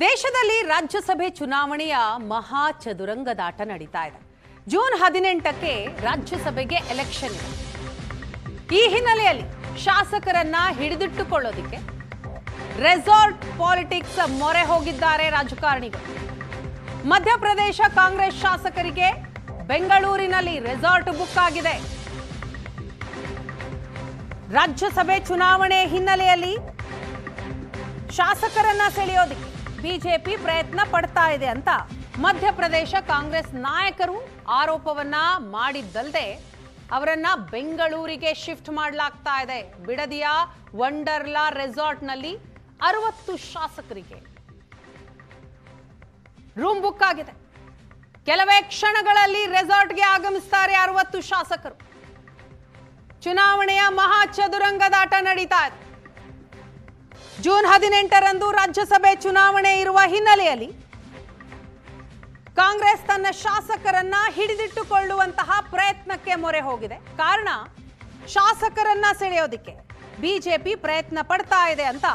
ದೇಶದಲ್ಲಿ ರಾಜ್ಯಸಭೆ ಚುನಾವಣೆಯ ಮಹಾ ಚದುರಂಗದಾಟ ನಡೀತಾ ಇದೆ. ಜೂನ್ 18ಕ್ಕೆ ರಾಜ್ಯಸಭೆಗೆ ಎಲೆಕ್ಷನ್ ಇದೆ. ಈ ಹಿನ್ನೆಲೆಯಲ್ಲಿ ಶಾಸಕರನ್ನ ಹಿಡಿದಿಟ್ಟುಕೊಳ್ಳೋದಿಕ್ಕೆ ರೆಸಾರ್ಟ್ ಪಾಲಿಟಿಕ್ಸ್ ಮೊರೆ ಹೋಗಿದ್ದಾರೆ ರಾಜಕಾರಣಿಗಳು. ಮಧ್ಯಪ್ರದೇಶ ಕಾಂಗ್ರೆಸ್ ಶಾಸಕರಿಗೆ ಬೆಂಗಳೂರಿನಲ್ಲಿ ರೆಸಾರ್ಟ್ ಬುಕ್ ಆಗಿದೆ. ರಾಜ್ಯಸಭೆ ಚುನಾವಣೆ ಹಿನ್ನೆಲೆಯಲ್ಲಿ ಶಾಸಕರನ್ನ ಸೆಳೆಯೋದಿಕ್ಕೆ ಬಿಜೆಪಿ ಪ್ರಯತ್ನ ಪಡ್ತಾ ಇದೆ ಅಂತ ಮಧ್ಯಪ್ರದೇಶ ಕಾಂಗ್ರೆಸ್ ನಾಯಕರು ಆರೋಪವನ್ನ ಮಾಡಿದ್ದಲ್ಲದೆ ಅವರನ್ನ ಬೆಂಗಳೂರಿಗೆ ಶಿಫ್ಟ್ ಮಾಡಲಾಗ್ತಾ ಇದೆ. ಬಿಡದಿಯ ವಂಡರ್ಲಾ ರೆಸಾರ್ಟ್ನಲ್ಲಿ 60 ಶಾಸಕರಿಗೆ ರೂಮ್ ಬುಕ್ ಆಗಿದೆ. ಕೆಲವೇ ಕ್ಷಣಗಳಲ್ಲಿ ರೆಸಾರ್ಟ್ಗೆ ಆಗಮಿಸ್ತಾರೆ 60 ಶಾಸಕರು. ಚುನಾವಣೆಯ ಮಹಾ ಚದುರಂಗದಾಟ ನಡೀತಾ ಇದೆ. ಜೂನ್ 18ರಂದು ರಾಜ್ಯಸಭೆ ಚುನಾವಣೆ ಇರುವ ಹಿನ್ನೆಲೆಯಲ್ಲಿ ಕಾಂಗ್ರೆಸ್ ತನ್ನ ಶಾಸಕರನ್ನ ಹಿಡಿದಿಟ್ಟುಕೊಳ್ಳುವಂತಹ ಪ್ರಯತ್ನಕ್ಕೆ ಮೊರೆ ಹೋಗಿದೆ. ಕಾರಣ ಶಾಸಕರನ್ನ ಸೆಳೆಯೋದಿಕ್ಕೆ ಬಿಜೆಪಿ ಪ್ರಯತ್ನ ಪಡ್ತಾ ಇದೆ ಅಂತ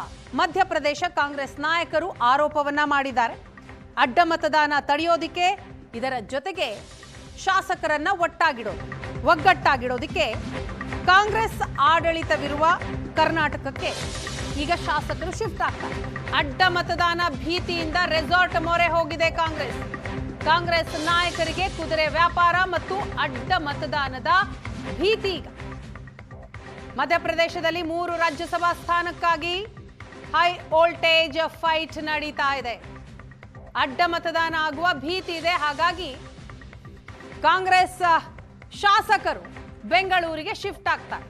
ಮಧ್ಯಪ್ರದೇಶ ಕಾಂಗ್ರೆಸ್ ನಾಯಕರು ಆರೋಪವನ್ನ ಮಾಡಿದ್ದಾರೆ. ಅಡ್ಡ ಮತದಾನ ತಡೆಯೋದಿಕ್ಕೆ, ಇದರ ಜೊತೆಗೆ ಶಾಸಕರನ್ನ ಒಗ್ಗಟ್ಟಾಗಿಡೋದಿಕ್ಕೆ ಕಾಂಗ್ರೆಸ್ ಆಡಳಿತವಿರುವ ಕರ್ನಾಟಕಕ್ಕೆ ಈಗ ಶಾಸಕರು ಶಿಫ್ಟ್ ಆಗ್ತಾರೆ. ಅಡ್ಡ ಮತದಾನ ಭೀತಿಯಿಂದ ರೆಸಾರ್ಟ್ ಮೊರೆ ಹೋಗಿದೆ ಕಾಂಗ್ರೆಸ್ ನಾಯಕರಿಗೆ ಕುದುರೆ ವ್ಯಾಪಾರ ಮತ್ತು ಅಡ್ಡ ಮತದಾನದ ಭೀತಿ. ಈಗ ಮಧ್ಯಪ್ರದೇಶದಲ್ಲಿ 3 ರಾಜ್ಯಸಭಾ ಸ್ಥಾನಕ್ಕಾಗಿ ಹೈ ವೋಲ್ಟೇಜ್ ಫೈಟ್ ನಡೀತಾ ಇದೆ. ಅಡ್ಡ ಮತದಾನ ಆಗುವ ಭೀತಿ ಇದೆ. ಹಾಗಾಗಿ ಕಾಂಗ್ರೆಸ್ ಶಾಸಕರು ಬೆಂಗಳೂರಿಗೆ ಶಿಫ್ಟ್ ಆಗ್ತಾರೆ.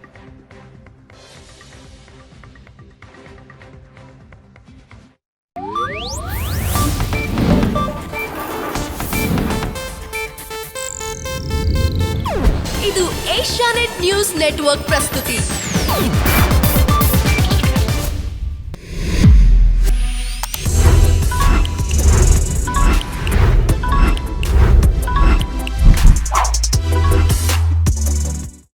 ಇದು ಏಷ್ಯಾನೆಟ್ ನ್ಯೂಸ್ ನೆಟ್ವರ್ಕ್ ಪ್ರಸ್ತುತಿ.